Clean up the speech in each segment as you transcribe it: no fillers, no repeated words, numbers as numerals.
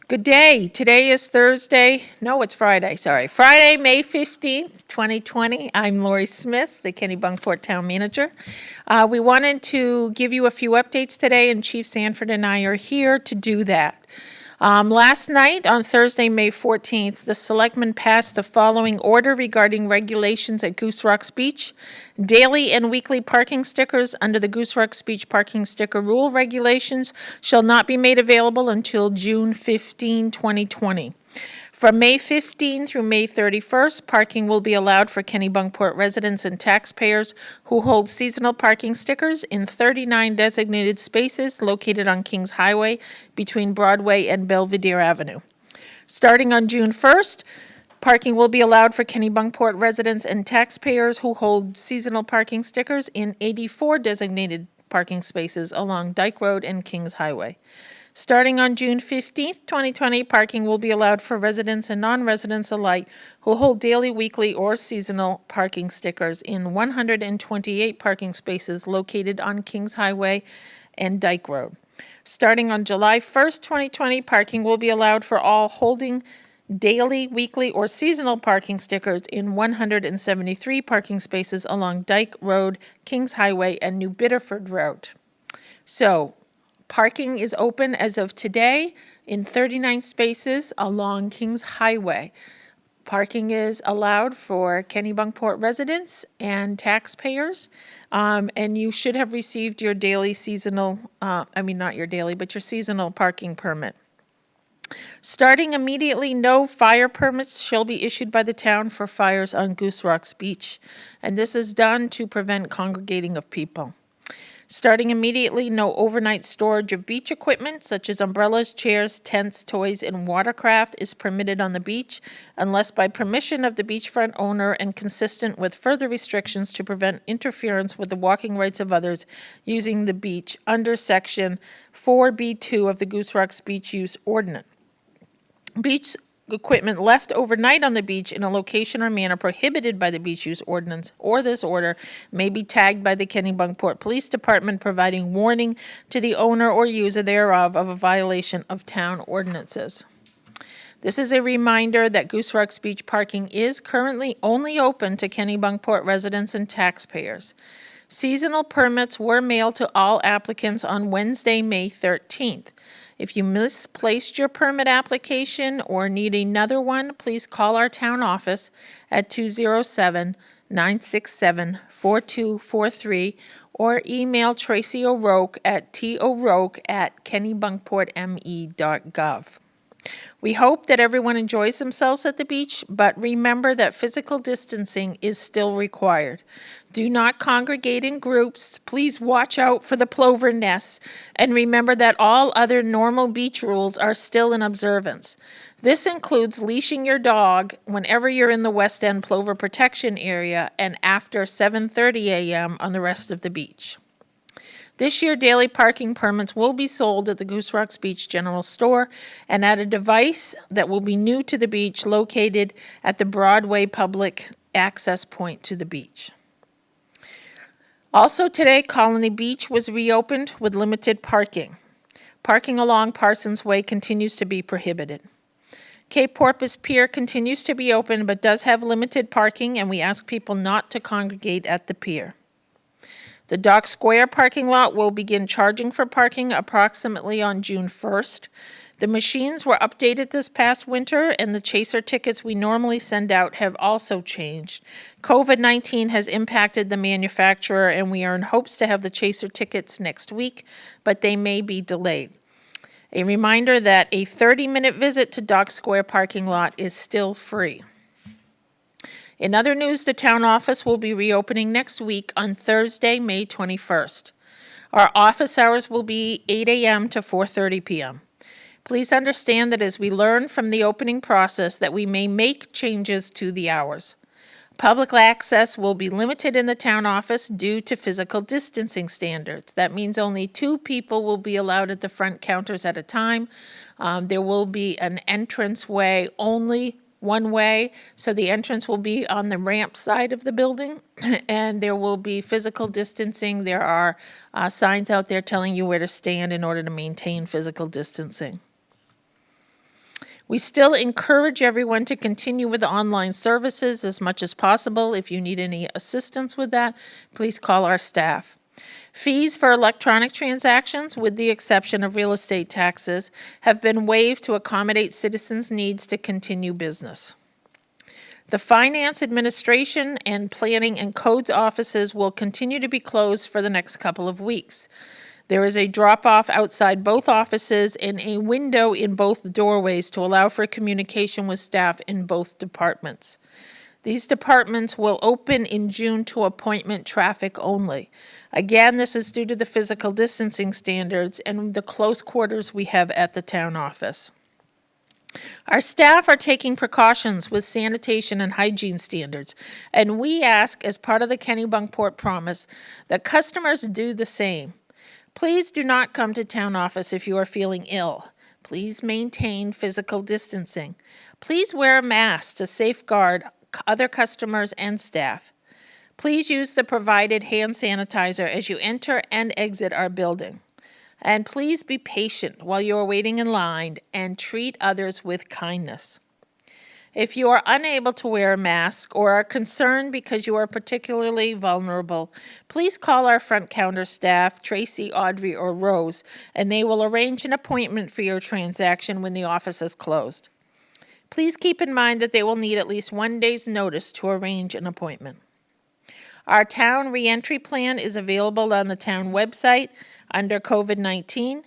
Good day. Today is Thursday. No, it's Friday. Sorry. Friday, May 15th, 2020. I'm Laurie Smith, the Kennebunkport Town Manager. We wanted to give you a few updates today, and Chief Sanford and I are here to do that. Last night, on Thursday, May 14th, the Selectmen passed the following order regarding regulations at Goose Rocks Beach. Daily and weekly parking stickers under the Goose Rocks Beach parking sticker rule regulations shall not be made available until June 15, 2020. From May 15 through May 31st, parking will be allowed for Kennebunkport residents and taxpayers who hold seasonal parking stickers in 39 designated spaces located on Kings Highway between Broadway and Belvedere Avenue. Starting on June 1st, parking will be allowed for Kennebunkport residents and taxpayers who hold seasonal parking stickers in 84 designated parking spaces along Dyke Road and Kings Highway. Starting on June 15th, 2020, parking will be allowed for residents and non-residents alike who hold daily, weekly, or seasonal parking stickers in 128 parking spaces located on Kings Highway and Dyke Road. Starting on July 1st, 2020, parking will be allowed for all holding daily, weekly, or seasonal parking stickers in 173 parking spaces along Dyke Road, Kings Highway, and New Biddeford Road. So, parking is open as of today in 39 spaces along Kings Highway. Parking is allowed for Kennebunkport residents and taxpayers, and you should have received your daily seasonal, not your daily, but your seasonal parking permit. Starting immediately, no fire permits shall be issued by the town for fires on Goose Rocks Beach, and this is done to prevent congregating of people. Starting immediately, no overnight storage of beach equipment such as umbrellas, chairs, tents, toys, and watercraft is permitted on the beach unless by permission of the beachfront owner and consistent with further restrictions to prevent interference with the walking rights of others using the beach under Section 4B2 of the Goose Rocks Beach Use Ordinance. Beach equipment left overnight on the beach in a location or manner prohibited by the beach use ordinance or this order may be tagged by the Kennebunkport Police Department, providing warning to the owner or user thereof of a violation of town ordinances. This is a reminder that Goose Rocks Beach parking is currently only open to Kennebunkport residents and taxpayers. Seasonal permits were mailed to all applicants on Wednesday, May 13th. If you misplaced your permit application or need another one, please call our town office at 207-967-4243 or email Tracy O'Rourke at to'rourke@kennebunkportme.gov. We hope that everyone enjoys themselves at the beach, but remember that physical distancing is still required. Do not congregate in groups. Please watch out for the plover nests, and remember that all other normal beach rules are still in observance. This includes leashing your dog whenever you're in the West End Plover Protection Area and after 7:30 a.m. on the rest of the beach. This year, daily parking permits will be sold at the Goose Rocks Beach General Store and at a device that will be new to the beach located at the Broadway public access point to the beach. Also today, Colony Beach was reopened with limited parking. Parking along Parsons Way continues to be prohibited. Cape Porpoise Pier continues to be open but does have limited parking, and we ask people not to congregate at the pier. The Dock Square parking lot will begin charging for parking approximately on June 1st. The machines were updated this past winter, and the chaser tickets we normally send out have also changed. COVID-19 has impacted the manufacturer, and we are in hopes to have the chaser tickets next week, but they may be delayed. A reminder that a 30-minute visit to Dock Square parking lot is still free. In other news, the town office will be reopening next week on Thursday, May 21st. Our office hours will be 8 a.m. to 4:30 p.m. Please understand that as we learn from the opening process that we may make changes to the hours. Public access will be limited in the town office due to physical distancing standards. That means only 2 people will be allowed at the front counters at a time. There will be an entrance way only one way, so the entrance will be on the ramp side of the building, and there will be physical distancing. There are signs out there telling you where to stand in order to maintain physical distancing. We still encourage everyone to continue with online services as much as possible. If you need any assistance with that, please call our staff. Fees for electronic transactions, with the exception of real estate taxes, have been waived to accommodate citizens' needs to continue business. The Finance, Administration, and Planning and Codes offices will continue to be closed for the next couple of weeks. There is a drop-off outside both offices and a window in both doorways to allow for communication with staff in both departments. These departments will open in June to appointment traffic only. Again, this is due to the physical distancing standards and the close quarters we have at the town office. Our staff are taking precautions with sanitation and hygiene standards, and we ask, as part of the Kennebunkport promise, that customers do the same. Please do not come to town office if you are feeling ill. Please maintain physical distancing. Please wear a mask to safeguard other customers and staff. Please use the provided hand sanitizer as you enter and exit our building. And please be patient while you are waiting in line and treat others with kindness. If you are unable to wear a mask or are concerned because you are particularly vulnerable, please call our front counter staff, Tracy, Audrey, or Rose, and they will arrange an appointment for your transaction when the office is closed. Please keep in mind that they will need at least 1 day's notice to arrange an appointment. Our town reentry plan is available on the town website under COVID-19.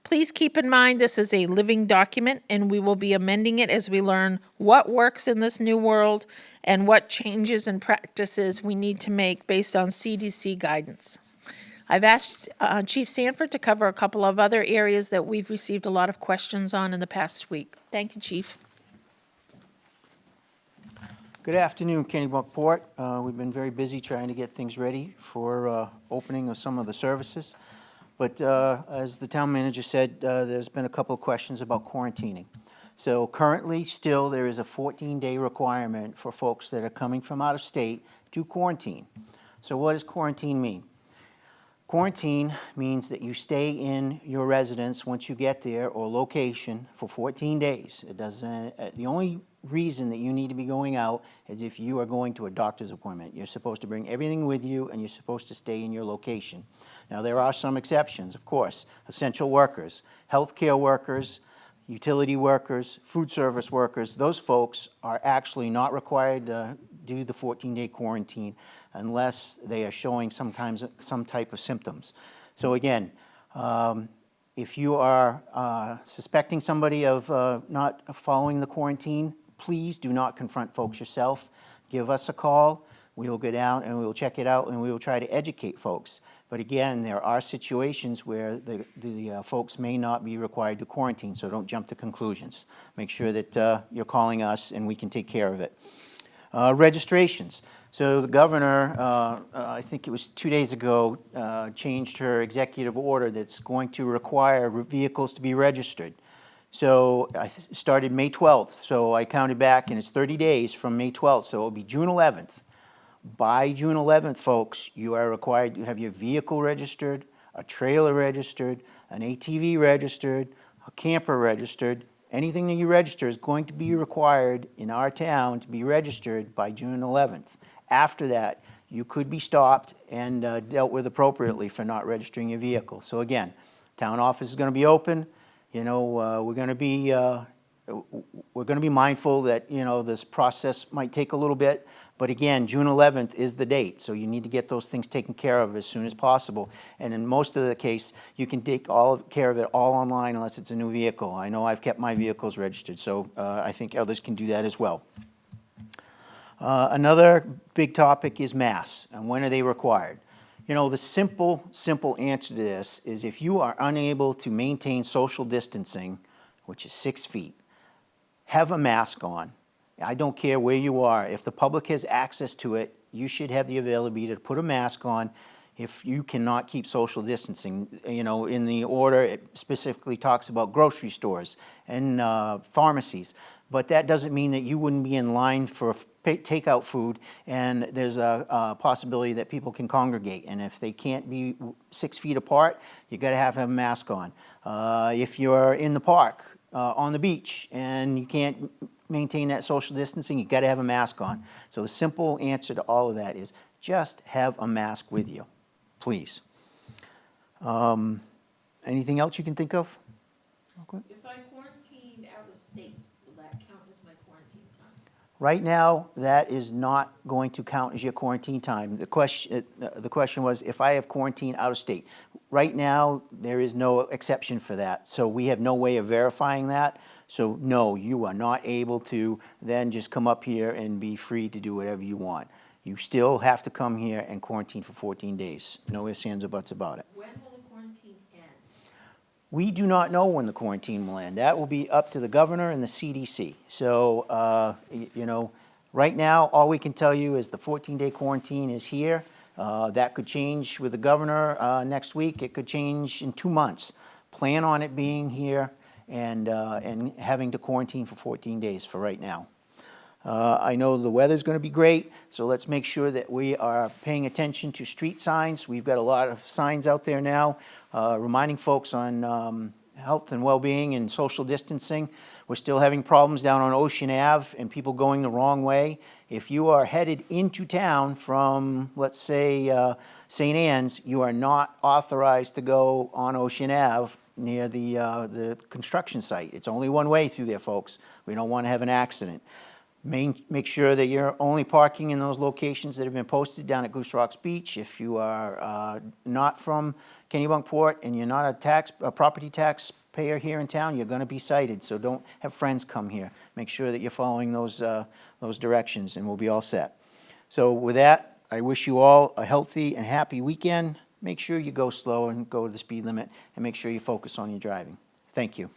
Please keep in mind this is a living document, and we will be amending it as we learn what works in this new world and what changes and practices we need to make based on CDC guidance. I've asked Chief Sanford to cover a couple of other areas that we've received a lot of questions on in the past week. Thank you, Chief. Good afternoon, Kennebunkport. We've been very busy trying to get things ready for opening of some of the services. But as the town manager said, there's been a couple of questions about quarantining. So currently, still, there is a 14-day requirement for folks that are coming from out of state to quarantine. So what does quarantine mean? Quarantine means that you stay in your residence once you get there or location for 14 days. It doesn't. The only reason that you need to be going out is if you are going to a doctor's appointment. You're supposed to bring everything with you, and you're supposed to stay in your location. Now, there are some exceptions, of course. Essential workers, healthcare workers, utility workers, food service workers, those folks are actually not required to do the 14-day quarantine unless they are showing some type of symptoms. So again, if you are suspecting somebody of not following the quarantine, please do not confront folks yourself. Give us a call. We will go down and we will check it out, and we will try to educate folks. But again, there are situations where the folks may not be required to quarantine, so don't jump to conclusions. Make sure that you're calling us and we can take care of it. Registrations. So the governor, I think it was 2 days ago, changed her executive order that's going to require vehicles to be registered. So I started May 12th, so I counted back, and it's 30 days from May 12th, so it'll be June 11th. By June 11th, folks, you are required to have your vehicle registered, a trailer registered, an ATV registered, a camper registered. Anything that you register is going to be required in our town to be registered by June 11th. After that, you could be stopped and dealt with appropriately for not registering your vehicle. So again, town office is going to be open. You know, we're going to be mindful that, you know, this process might take a little bit. But again, June 11th is the date, so you need to get those things taken care of as soon as possible. And in most of the case, you can take care of it all online unless it's a new vehicle. I know I've kept my vehicles registered, so I think others can do that as well. Another big topic is masks, and when are they required? You know, the simple answer to this is if you are unable to maintain social distancing, which is 6 feet, have a mask on. I don't care where you are. If the public has access to it, you should have the availability to put a mask on if you cannot keep social distancing. You know, in the order, it specifically talks about grocery stores and pharmacies. But that doesn't mean that you wouldn't be in line for takeout food, and there's a possibility that people can congregate. And if they can't be 6 feet apart, you got to have a mask on. If you're in the park, on the beach and you can't maintain that social distancing, you got to have a mask on. So the simple answer to all of that is just have a mask with you, please. Anything else you can think of? If I quarantined out of state, will that count as my quarantine time? Right now, that is not going to count as your quarantine time. The question was, if I have quarantine out of state. Right now, there is no exception for that, so we have no way of verifying that. So no, you are not able to then just come up here and be free to do whatever you want. You still have to come here and quarantine for 14 days. No ifs, ands, or buts about it. When will the quarantine end? We do not know when the quarantine will end. That will be up to the governor and the CDC. So, you know, right now, all we can tell you is the 14-day quarantine is here. That could change with the governor next week. It could change in 2 months. Plan on it being here and having to quarantine for 14 days for right now. I know the weather's going to be great, so let's make sure that we are paying attention to street signs. We've got a lot of signs out there now reminding folks on health and well-being and social distancing. We're still having problems down on Ocean Ave and people going the wrong way. If you are headed into town from, let's say, St. Anne's, you are not authorized to go on Ocean Ave near the construction site. It's only one way through there, folks. We don't want to have an accident. Make sure that you're only parking in those locations that have been posted down at Goose Rocks Beach. If you are not from Kennebunkport and you're not a property tax payer here in town, you're going to be cited. So don't have friends come here. Make sure that you're following those directions, and we'll be all set. So with that, I wish you all a healthy and happy weekend. Make sure you go slow and go to the speed limit, and make sure you focus on your driving. Thank you.